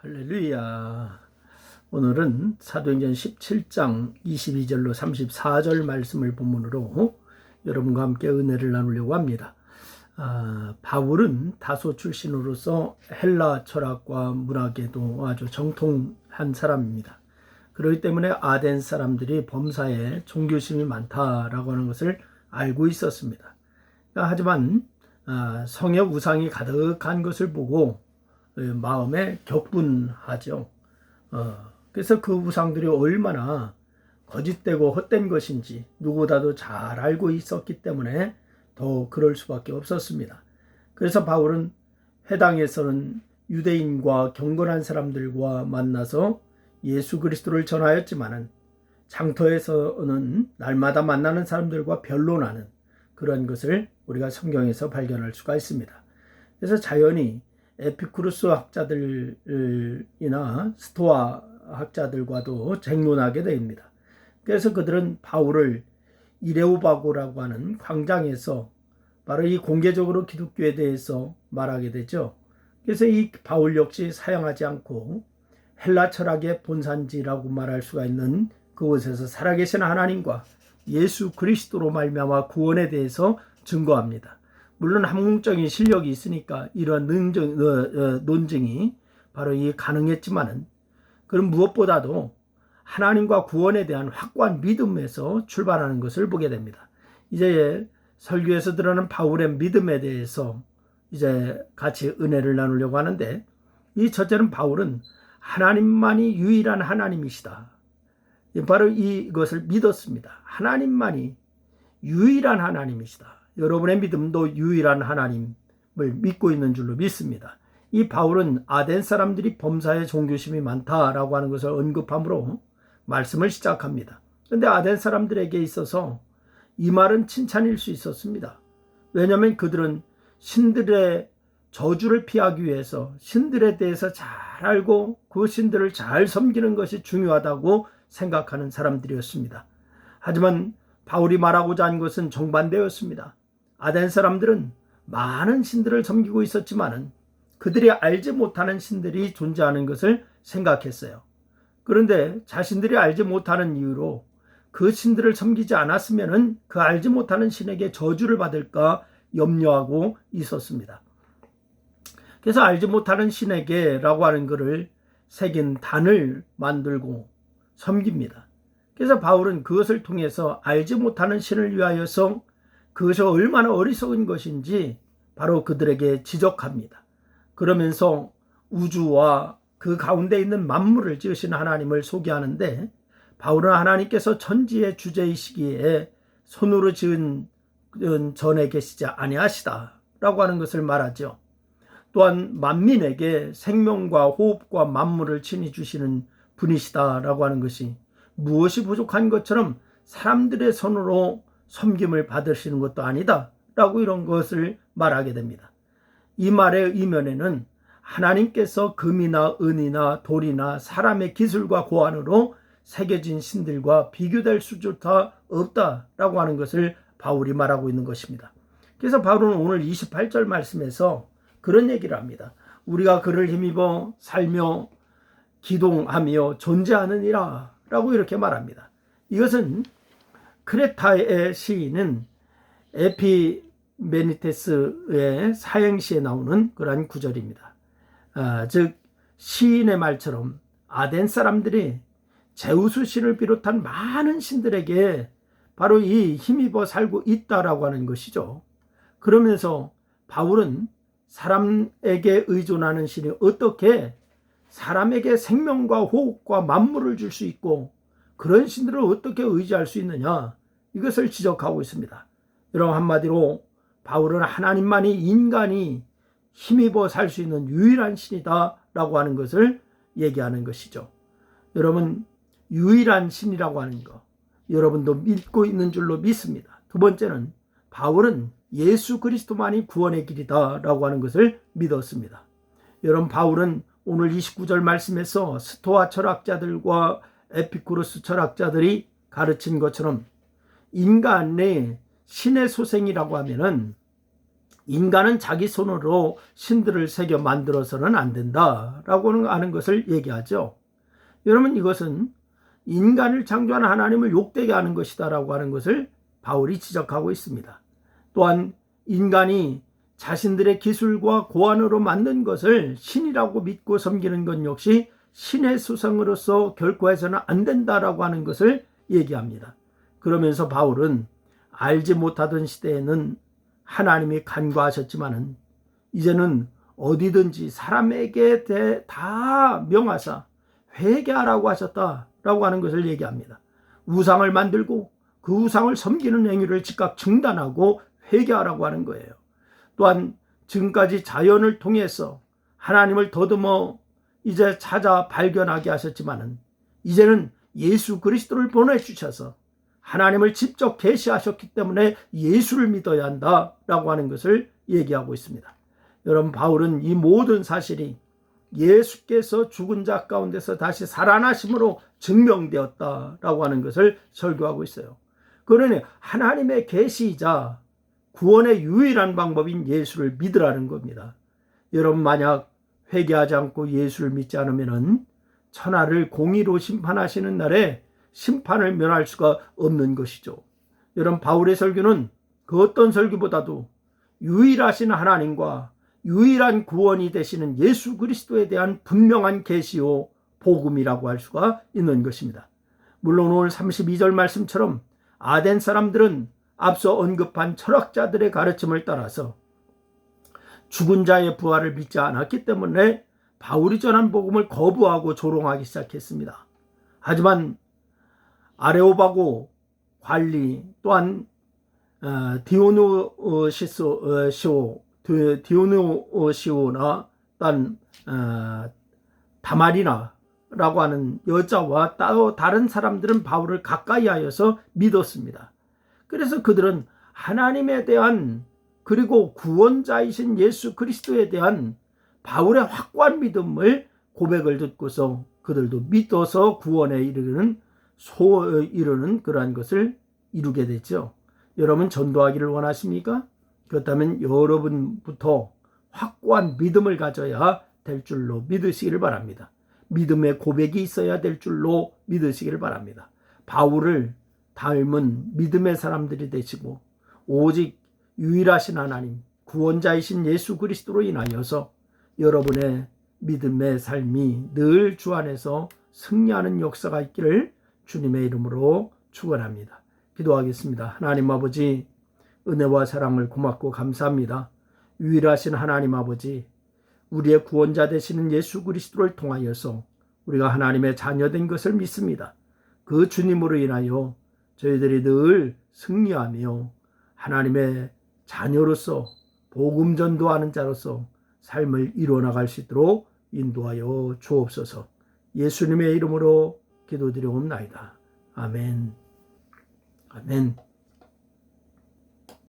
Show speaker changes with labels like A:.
A: 할렐루야. 오늘은 사도행전 17장 22절로 34절 말씀을 본문으로 여러분과 함께 은혜를 나누려고 합니다. 바울은 다소 출신으로서 헬라 철학과 문학에도 아주 정통한 사람입니다. 그렇기 때문에 아덴 사람들이 범사에 종교심이 많다라고 하는 것을 알고 있었습니다. 하지만 성의 우상이 가득한 것을 보고 마음에 격분하죠. 그래서 그 우상들이 얼마나 거짓되고 헛된 것인지 누구보다도 잘 알고 있었기 때문에 더 그럴 수밖에 없었습니다. 그래서 바울은 회당에서는 유대인과 경건한 사람들과 만나서 예수 그리스도를 전하였지만은 장터에서는 날마다 만나는 사람들과 변론하는 그런 것을 우리가 성경에서 발견할 수가 있습니다. 그래서 자연히 에피쿠르스 학자들이나 스토아 학자들과도 쟁론하게 됩니다. 그래서 그들은 바울을 이레오바고라고 하는 광장에서 바로 이 공개적으로 기독교에 대해서 말하게 되죠. 그래서 이 바울 역시 사용하지 않고 헬라 철학의 본산지라고 말할 수가 있는 그곳에서 살아계신 하나님과 예수 그리스도로 말미암아 구원에 대해서 증거합니다. 물론 학문적인 실력이 있으니까 이런 논증이 바로 이 가능했지만은 그럼 무엇보다도 하나님과 구원에 대한 확고한 믿음에서 출발하는 것을 보게 됩니다. 이제 설교에서 드러나는 바울의 믿음에 대해서 이제 같이 은혜를 나누려고 하는데, 이 첫째는 바울은 하나님만이 유일한 하나님이시다. 바로 이것을 믿었습니다. 하나님만이 유일한 하나님이시다. 여러분의 믿음도 유일한 하나님을 믿고 있는 줄로 믿습니다. 이 바울은 아덴 사람들이 범사에 종교심이 많다라고 하는 것을 언급함으로 말씀을 시작합니다. 그런데 아덴 사람들에게 있어서 이 말은 칭찬일 수 있었습니다. 왜냐하면 그들은 신들의 저주를 피하기 위해서 신들에 대해서 잘 알고 그 신들을 잘 섬기는 것이 중요하다고 생각하는 사람들이었습니다. 하지만 바울이 말하고자 한 것은 정반대였습니다. 아덴 사람들은 많은 신들을 섬기고 있었지만 그들이 알지 못하는 신들이 존재하는 것을 생각했어요. 그런데 자신들이 알지 못하는 이유로 그 신들을 섬기지 않았으면 그 알지 못하는 신에게 저주를 받을까 염려하고 있었습니다. 그래서 알지 못하는 신에게 라고 하는 것을 새긴 단을 만들고 섬깁니다. 그래서 바울은 그것을 통해서 알지 못하는 신을 위하여서 그것이 얼마나 어리석은 것인지 바로 그들에게 지적합니다. 그러면서 우주와 그 가운데 있는 만물을 지으신 하나님을 소개하는데, 바울은 하나님께서 천지의 주제이시기에 손으로 지은 전에 계시지 아니하시다라고 하는 것을 말하죠. 또한 만민에게 생명과 호흡과 만물을 친히 주시는 분이시다라고 하는 것이 무엇이 부족한 것처럼 사람들의 손으로 섬김을 받으시는 것도 아니다 라고 이런 것을 말하게 됩니다. 이 말의 이면에는 하나님께서 금이나 은이나 돌이나 사람의 기술과 고안으로 새겨진 신들과 비교될 수조차 없다라고 하는 것을 바울이 말하고 있는 것입니다. 그래서 바울은 오늘 28절 말씀에서 그런 얘기를 합니다. 우리가 그를 힘입어 살며 기동하며 존재하느니라 라고 이렇게 말합니다. 이것은 크레타의 시인은 에피메니테스의 사행시에 나오는 그러한 구절입니다. 즉 시인의 말처럼 아덴 사람들이 제우스 신을 비롯한 많은 신들에게 바로 이 힘입어 살고 있다라고 하는 것이죠. 그러면서 바울은 사람에게 의존하는 신이 어떻게 사람에게 생명과 호흡과 만물을 줄 수 있고 그런 신들을 어떻게 의지할 수 있느냐, 이것을 지적하고 있습니다. 여러분, 한마디로 바울은 하나님만이 인간이 힘입어 살 수 있는 유일한 신이다 라고 하는 것을 얘기하는 것이죠. 여러분, 유일한 신이라고 하는 것 여러분도 믿고 있는 줄로 믿습니다. 두 번째는 바울은 예수 그리스도만이 구원의 길이다 라고 하는 것을 믿었습니다. 여러분, 바울은 오늘 29절 말씀에서 스토아 철학자들과 에피쿠로스 철학자들이 가르친 것처럼 인간의 신의 소생이라고 하면은 인간은 자기 손으로 신들을 새겨 만들어서는 안 된다라고 하는 것을 얘기하죠. 여러분, 이것은 인간을 창조한 하나님을 욕되게 하는 것이다라고 하는 것을 바울이 지적하고 있습니다. 또한 인간이 자신들의 기술과 고안으로 만든 것을 신이라고 믿고 섬기는 것 역시 신의 수성으로서 결코 해서는 안 된다라고 하는 것을 얘기합니다. 그러면서 바울은 알지 못하던 시대에는 하나님이 간과하셨지만은 이제는 어디든지 사람에게 다 명하사 회개하라고 하셨다라고 하는 것을 얘기합니다. 우상을 만들고 그 우상을 섬기는 행위를 즉각 중단하고 회개하라고 하는 거예요. 또한 지금까지 자연을 통해서 하나님을 더듬어 이제 찾아 발견하게 하셨지만은 이제는 예수 그리스도를 보내주셔서 하나님을 직접 계시하셨기 때문에 예수를 믿어야 한다라고 하는 것을 얘기하고 있습니다. 여러분, 바울은 이 모든 사실이 예수께서 죽은 자 가운데서 다시 살아나심으로 증명되었다라고 하는 것을 설교하고 있어요. 그러니 하나님의 계시이자 구원의 유일한 방법인 예수를 믿으라는 겁니다. 여러분, 만약 회개하지 않고 예수를 믿지 않으면 천하를 공의로 심판하시는 날에 심판을 면할 수가 없는 것이죠. 여러분, 바울의 설교는 그 어떤 설교보다도 유일하신 하나님과 유일한 구원이 되시는 예수 그리스도에 대한 분명한 계시요 복음이라고 할 수가 있는 것입니다. 물론 오늘 32절 말씀처럼 아덴 사람들은 앞서 언급한 철학자들의 가르침을 따라서 죽은 자의 부활을 믿지 않았기 때문에 바울이 전한 복음을 거부하고 조롱하기 시작했습니다. 하지만 아레오바고 관리 또한 디오누시오나 또한 다마리나라고 하는 여자와 따로 다른 사람들은 바울을 가까이 하여서 믿었습니다. 그래서 그들은 하나님에 대한 그리고 구원자이신 예수 그리스도에 대한 바울의 확고한 믿음을 고백을 듣고서 그들도 믿어서 구원에 이르는 그러한 것을 이루게 됐죠. 여러분, 전도하기를 원하십니까? 그렇다면 여러분부터 확고한 믿음을 가져야 될 줄로 믿으시기를 바랍니다. 믿음의 고백이 있어야 될 줄로 믿으시기를 바랍니다. 바울을 닮은 믿음의 사람들이 되시고 오직 유일하신 하나님, 구원자이신 예수 그리스도로 인하여서 여러분의 믿음의 삶이 늘 주 안에서 승리하는 역사가 있기를 주님의 이름으로 축원합니다. 기도하겠습니다. 하나님 아버지, 은혜와 사랑을 고맙고 감사합니다. 유일하신 하나님 아버지, 우리의 구원자 되시는 예수 그리스도를 통하여서 우리가 하나님의 자녀된 것을 믿습니다. 그 주님으로 인하여 저희들이 늘 승리하며 하나님의 자녀로서 복음 전도하는 자로서 삶을 이루어나갈 수 있도록 인도하여 주옵소서. 예수님의 이름으로 기도드리옵나이다. 아멘. 아멘.